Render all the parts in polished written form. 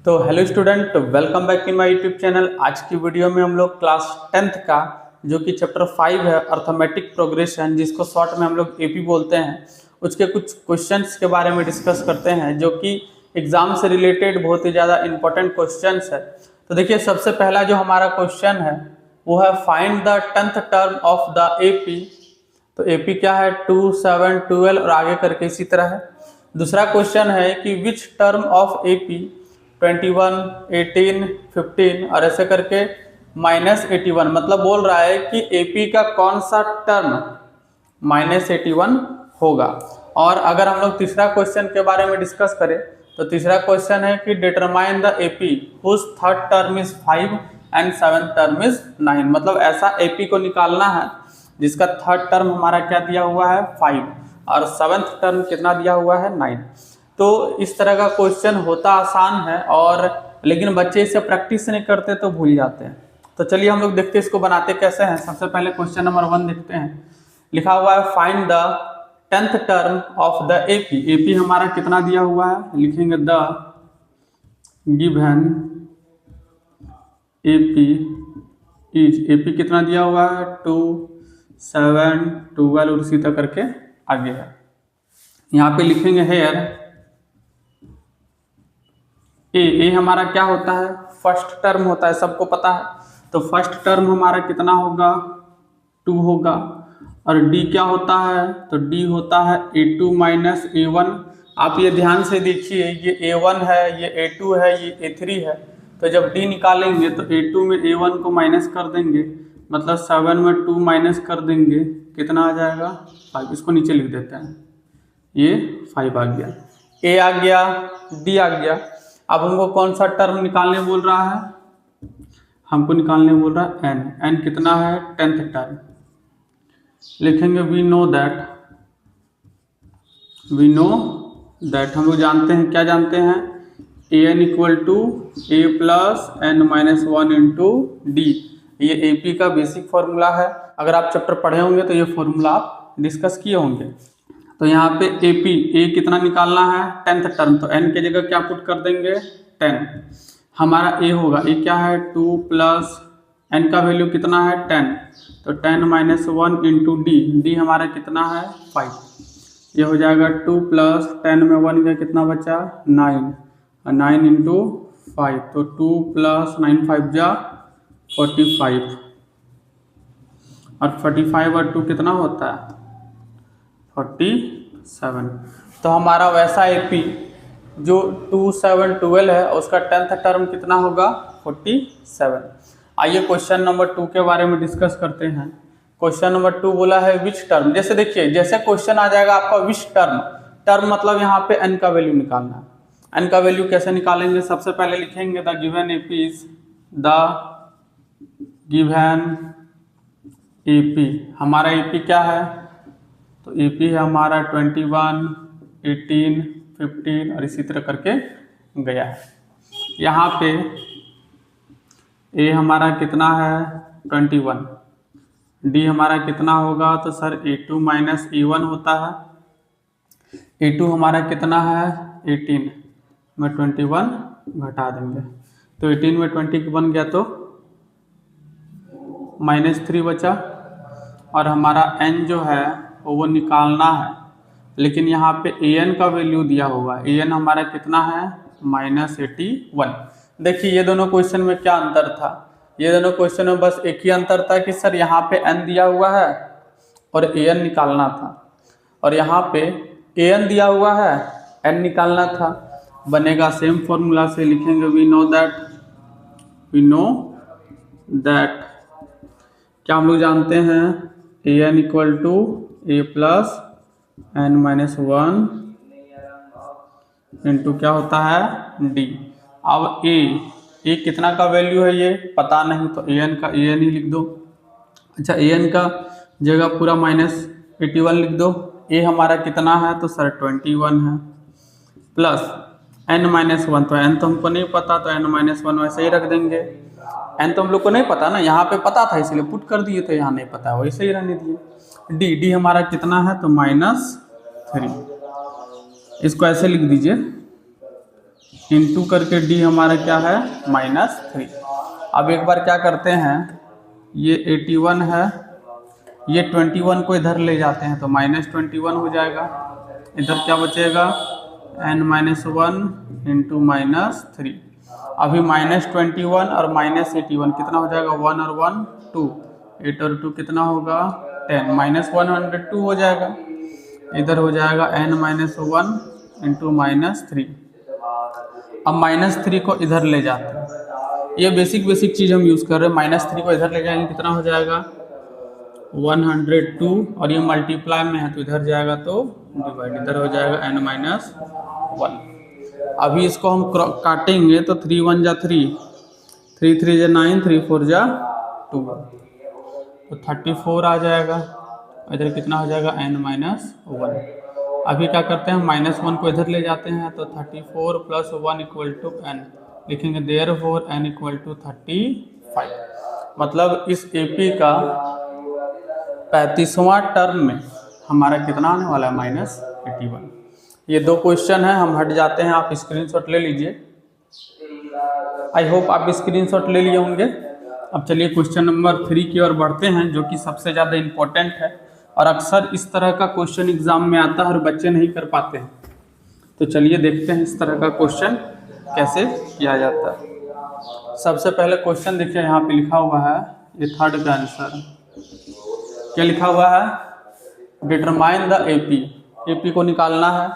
तो hello student, welcome back in my YouTube channel. आज की वीडियो में हम लोग क्लास 10th का जो कि चैप्टर 5 है अर्थमेटिक प्रोग्रेशन, जिसको शॉर्ट में हम लोग एपी बोलते हैं, उसके कुछ क्वेश्चंस के बारे में डिस्कस करते हैं जो कि एग्जाम से रिलेटेड बहुत ही ज़्यादा इंपॉर्टेंट क्वेश्चंस है। तो देखिए, सबसे पहला जो हमारा क्वेश्चन है वो है find the 10th term of the AP. तो एपी क्या है? 2, 7, 12 और आगे करके इसी तरह है। दूसरा क्वेश्चन है कि विच टर्म ऑफ एपी 21, 18, 15 और ऐसे करके -81, मतलब बोल रहा है कि एपी का कौन सा टर्म -81 होगा। और अगर हम लोग तीसरा क्वेश्चन के बारे में डिस्कस करें तो तीसरा क्वेश्चन है कि determine the AP whose third term is 5 and 7th term is 9, मतलब ऐसा एपी को निकालना है जिसका थर्ड टर्म हमारा क्या दिया हुआ है 5 और 7th टर्म कितना दिया हुआ है 9। तो इस तरह का क्वेश्चन होता आसान है, और लेकिन बच्चे इसे प्रैक्टिस नहीं करते तो भूल जाते हैं। तो चलिए हम लोग देखते हैं इसको बनाते कैसे हैं। सबसे पहले क्वेश्चन नंबर 1 देखते हैं। लिखा हुआ है find the 10th term of the AP. AP हमारा कितना दिया हुआ है, लिखेंगे the given AP is, AP कितना दिया हुआ है 2, 7, 12 और इसी तरह करके आगे है। यहाँ पे लिखेंगे हेयर ए हमारा क्या होता है, फर्स्ट टर्म होता है, सबको पता है। तो फर्स्ट टर्म हमारा कितना होगा 2 होगा। और डी क्या होता है, तो डी होता है a2 माइनस a1। आप ये ध्यान से देखिए, ये a1 है, ये a2 है, ये a3 है। तो जब डी निकालेंगे तो a2 में a1 को माइनस कर देंगे, मतलब 7 में 2 माइनस कर देंगे, कितना आ जाएगा 5। इसको नीचे लिख देते हैं, ये 5 आ गया, ए आ गया, डी आ गया। अब हमको कौन सा टर्म निकालने बोल रहा है, हमको निकालने बोल रहा है एन। एन कितना है 10th टर्म। लिखेंगे वी नो दैट हम लोग जानते हैं, क्या जानते हैं, a n equal to A plus N minus 1 into d. ये एपी का बेसिक फॉर्मूला है। अगर आप चैप्टर पढ़े होंगे तो ये फॉर्मूला आप डिस्कस किए होंगे। तो यहाँ पे एपी ए कितना निकालना है 10th टर्म, तो एन की जगह क्या पुट कर देंगे 10। हमारा ए होगा, ए क्या है 2 प्लस एन का वैल्यू कितना है 10, तो 10 माइनस 1 इंटू डी हमारा कितना है 5। ये हो जाएगा 2 प्लस 10 में 1 का कितना बचा 9, और 9 इंटू 5, तो 2 प्लस 9 5 जा 45, और 45 और 2 कितना होता है 47। तो हमारा वैसा एपी जो 2, 7, 12 है उसका 10th टर्म कितना होगा 47। आइए क्वेश्चन नंबर 2 के बारे में डिस्कस करते हैं। क्वेश्चन नंबर 2 बोला है विच टर्म। जैसे देखिए, जैसे क्वेश्चन आ जाएगा आपका विच टर्म मतलब यहाँ पे एन का वैल्यू निकालना है। एन का वैल्यू कैसे निकालेंगे, सबसे पहले लिखेंगे the given AP is the given AP. हमारा एपी क्या है, तो एपी है हमारा 21, 18, 15 और इसी तरह करके गया है। यहाँ पे ए हमारा कितना है 21, डी हमारा कितना होगा, तो सर a2 माइनस a1 होता है। a2 हमारा कितना है 18 में 21 घटा देंगे, तो 18 में 20 बन गया, तो -3 बचा। और हमारा n जो है वो निकालना है, लेकिन यहाँ पे an का वैल्यू दिया हुआ है, an हमारा कितना है -81। देखिए ये दोनों क्वेश्चन में क्या अंतर था, ये दोनों क्वेश्चन में बस एक ही अंतर था कि सर यहाँ पे n दिया हुआ है और an निकालना था, और यहाँ पे an दिया हुआ है n निकालना था। बनेगा सेम फॉर्मूला से, लिखेंगे वी नो दैट क्या हम लोग जानते हैं, an equal to A plus N minus 1 into क्या होता है डी। अब ए कितना का वैल्यू है ये पता नहीं, तो an ही लिख दो। अच्छा, an का जगह पूरा -81 लिख दो। ए हमारा कितना है, तो सर 21 है, प्लस n माइनस 1, तो n तो हमको नहीं पता, तो n माइनस 1 वैसे ही रख देंगे। n तो हम लोग को नहीं पता ना, यहाँ पे पता था इसलिए पुट कर दिए, तो यहाँ नहीं पता है वैसे ही रहने दिए। डी हमारा कितना है, तो -3। इसको ऐसे लिख दीजिए इंटू करके डी हमारा क्या है -3। अब एक बार क्या करते हैं, ये 81 है, ये 21 को इधर ले जाते हैं तो -21 हो जाएगा। इधर क्या बचेगा n-1 इंटू -3। अभी -21 और -81 कितना हो जाएगा, 1 और 1 2, 8 और 2 कितना होगा 10, -102 हो जाएगा। इधर हो जाएगा n-1 इंटू -3। अब -3 को इधर ले जाते हैं, ये बेसिक चीज़ हम यूज़ कर रहे हैं। -3 को इधर ले जाएंगे कितना हो जाएगा 102, और ये मल्टीप्लाई में है तो इधर जाएगा तो डिवाइड, इधर हो जाएगा n-1। अभी इसको हम काटेंगे तो 3 1 जा 3, 3 3 जा 9, 3 4 जा 12, तो 34 आ जाएगा। इधर कितना हो जाएगा n-1। अभी क्या करते हैं, -1 को इधर ले जाते हैं तो 34 + 1 = n, लिखेंगे देयरफॉर n = 35। मतलब इस एपी का 35वां टर्म में हमारा कितना आने वाला है -81। ये दो क्वेश्चन है, हम हट जाते हैं, आप स्क्रीनशॉट ले लीजिए। आई होप आप स्क्रीनशॉट ले लिए होंगे। अब चलिए क्वेश्चन नंबर 3 की ओर बढ़ते हैं, जो कि सबसे ज़्यादा इम्पोर्टेंट है और अक्सर इस तरह का क्वेश्चन एग्जाम में आता है और बच्चे नहीं कर पाते हैं। तो चलिए देखते हैं इस तरह का क्वेश्चन कैसे किया जाता है। सबसे पहले क्वेश्चन देखिए, यहाँ पे लिखा हुआ है, ये थर्ड का आंसर क्या लिखा हुआ है, डिटरमाइन द एपी को निकालना है।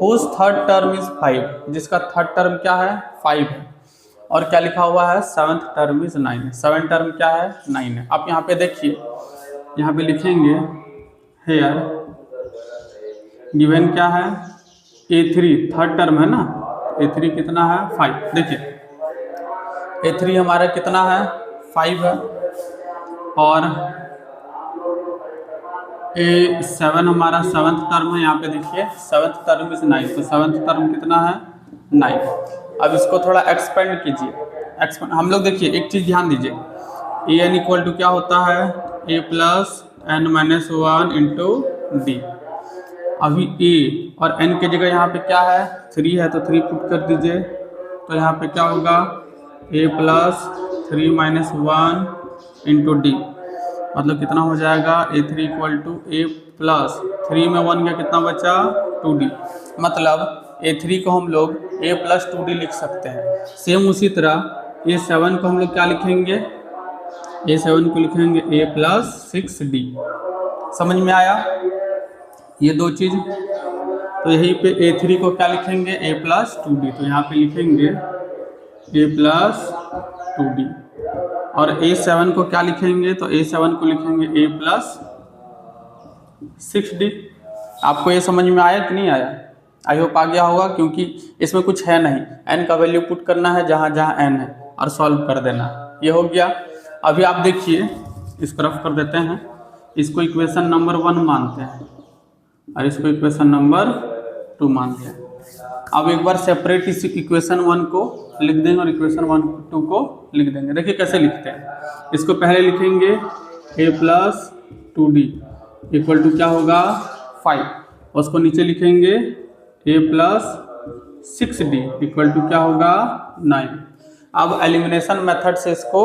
हुज थर्ड टर्म इज 5, जिसका थर्ड टर्म क्या है 5 है। और क्या लिखा हुआ है, 7th टर्म इज 9 है। 7 टर्म क्या है 9 है। आप यहाँ पे देखिए, यहाँ पे लिखेंगे हेयर गिवन क्या है A3, थर्ड टर्म है ना, A3 कितना है 5। देखिए A3 हमारा कितना है 5 है, और A7 हमारा 7th टर्म है। यहाँ पे देखिए 7th टर्म इज 9, तो 7th टर्म कितना है 9। अब इसको थोड़ा एक्सपेंड कीजिए। हम लोग देखिए एक चीज़ ध्यान दीजिए, an = क्या होता है a + n-1 इंटू डी। अभी a और n के जगह यहाँ पे क्या है 3 है, तो 3 पुट कर दीजिए, तो यहाँ पे क्या होगा a + 3 - 1 इंटू डी। मतलब कितना हो जाएगा A3 = a + 3 में 1 का कितना बचा 2d। मतलब A3 को हम लोग a + 2d लिख सकते हैं। सेम उसी तरह A7 को हम लोग क्या लिखेंगे, A7 को लिखेंगे a + 6d। समझ में आया ये दो चीज़। तो यहीं पे A3 को क्या लिखेंगे a + 2d, तो यहाँ पे लिखेंगे a + 2d। और A7 को क्या लिखेंगे, तो A7 को लिखेंगे a + 6d। आपको ये समझ में आया कि नहीं आया? आई होप आ गया होगा, क्योंकि इसमें कुछ है नहीं, n का वैल्यू पुट करना है जहाँ जहाँ n है और सॉल्व कर देना। ये हो गया। अभी आप देखिए, इसको रफ कर देते हैं, इसको इक्वेशन नंबर 1 मानते हैं और इसको इक्वेशन नंबर 2 मानते हैं। अब एक बार सेपरेट इस इक्वेशन 1 को लिख देंगे और इक्वेशन 2 को लिख देंगे। देखिए कैसे लिखते हैं। इसको पहले लिखेंगे a + 2d = क्या होगा 5, उसको नीचे लिखेंगे a + 6d = क्या होगा 9। अब एलिमिनेशन मेथड से इसको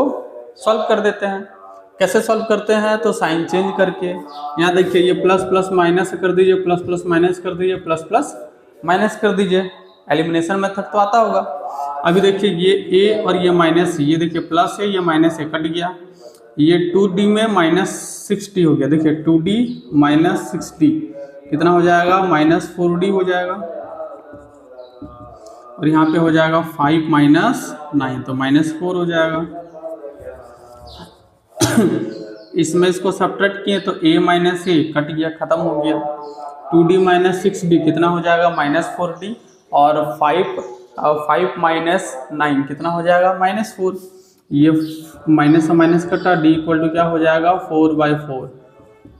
सॉल्व कर देते हैं। कैसे सॉल्व करते हैं, तो साइन चेंज करके। यहाँ देखिए ये प्लस प्लस माइनस कर दीजिए, प्लस प्लस माइनस कर दीजिए, प्लस प्लस माइनस कर दीजिए। एलिमिनेशन मेथड तो आता होगा। अभी देखिए ये a और ये माइनस, ये देखिए प्लस है, ये माइनस है, कट गया। ये 2d में -6d हो गया। देखिए 2d - 6d कितना हो जाएगा -4d हो जाएगा। और यहाँ पे हो जाएगा 5 - 9, तो -4 हो जाएगा। इसमें इसको सब्ट्रैक्ट किए तो a - a कट गया, खत्म हो गया। 2d - 6d कितना हो जाएगा -4d, और 5 - 9 कितना हो जाएगा -4। ये माइनस से माइनस कटा, d = क्या हो जाएगा 4/4,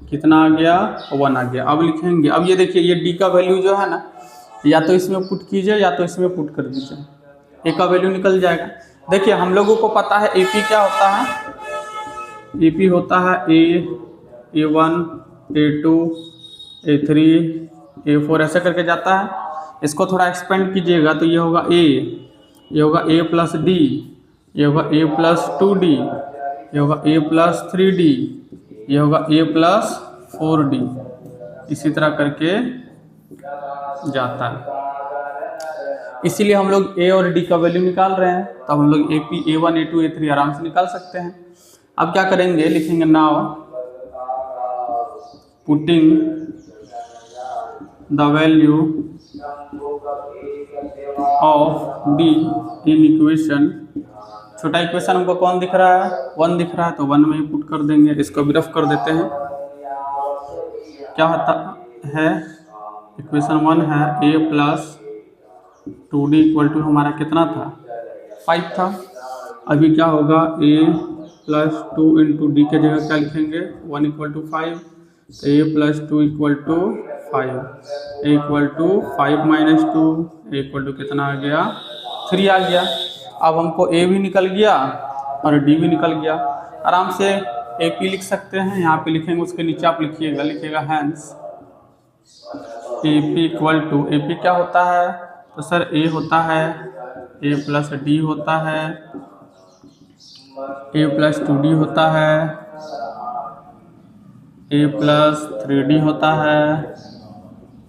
कितना आ गया 1 आ गया। अब लिखेंगे, अब ये देखिए ये d का वैल्यू जो है ना, या तो इसमें पुट कीजिए या तो इसमें पुट कर दीजिए, a का वैल्यू निकल जाएगा। देखिए हम लोगों को पता है AP क्या होता है, AP होता है A, A1, A2, A3, A4 ऐसे करके जाता है। इसको थोड़ा एक्सपेंड कीजिएगा तो ये होगा ए, ये होगा ए प्लस डी, ये होगा ए प्लस 2d, ये होगा ए प्लस 3d, ये होगा ए प्लस 4d, इसी तरह करके जाता है। इसीलिए हम लोग ए और डी का वैल्यू निकाल रहे हैं, तब हम लोग AP, A1, A2, A3 आराम से निकाल सकते हैं। अब क्या करेंगे, लिखेंगे now putting the value of D in equation. छोटा इक्वेशन हमको कौन दिख रहा है, 1 दिख रहा है, तो 1 में ही पुट कर देंगे। इसको भी रफ कर देते हैं। क्या होता है, इक्वेशन 1 है a plus 2d equal to हमारा कितना था, 5 था। अभी क्या होगा, a प्लस 2 इंटू डी के जगह क्या लिखेंगे, 1 इक्वल टू 5, तो a plus 2 equal to 5, a equal to 5 minus 2, a equal to कितना आ गया, 3 आ गया। अब हमको a भी निकल गया और d भी निकल गया। आराम से AP लिख सकते हैं, यहाँ पे लिखेंगे, उसके नीचे आप लिखिएगा hence AP equal to, AP क्या होता है, तो सर A होता है a प्लस डी होता है, a प्लस 2d होता है, a प्लस 3d होता है,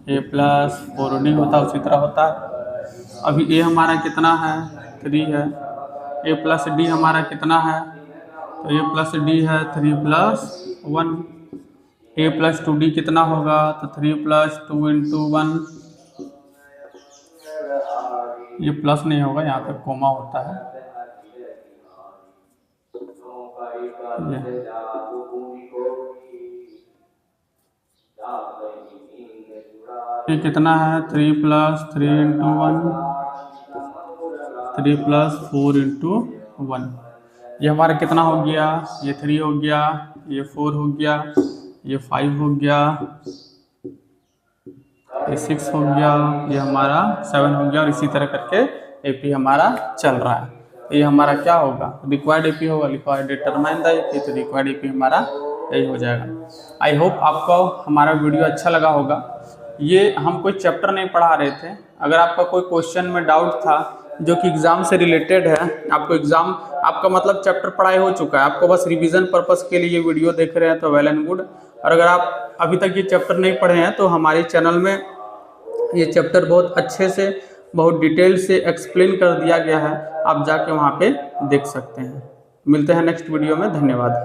a प्लस 4d होता है, उसी तरह होता है। अभी a हमारा कितना है, 3 है, a प्लस d हमारा कितना है, तो a प्लस d है 3 प्लस 1, a प्लस 2d कितना होगा, तो 3 प्लस 2 इंटू 1, ये प्लस नहीं होगा, यहाँ पे कोमा होता है, ये कितना है, 3 प्लस 3 इंटू 1, 3 प्लस 4 इंटू 1, ये हमारा कितना हो गया, ये 3 हो गया, ये 4 हो गया, ये 5 हो गया, ये 6 हो गया, ये हमारा 7 हो गया, और इसी तरह करके AP हमारा चल रहा है। ये हमारा क्या होगा, रिक्वायर्ड AP होगा, रिक्वायर्ड डिटरमाइन द AP, तो रिक्वायर्ड AP हमारा यही हो जाएगा। आई होप आपको हमारा वीडियो अच्छा लगा होगा। ये हम कोई चैप्टर नहीं पढ़ा रहे थे। अगर आपका कोई क्वेश्चन में डाउट था जो कि एग्ज़ाम से रिलेटेड है, आपको एग्ज़ाम, आपका मतलब चैप्टर पढ़ाई हो चुका है, आपको बस रिवीजन पर्पस के लिए ये वीडियो देख रहे हैं, तो वेल एंड गुड। और अगर आप अभी तक ये चैप्टर नहीं पढ़े हैं, तो हमारे चैनल में ये चैप्टर बहुत अच्छे से, बहुत डिटेल से एक्सप्लेन कर दिया गया है, आप जाके वहाँ पे देख सकते हैं। मिलते हैं नेक्स्ट वीडियो में, धन्यवाद।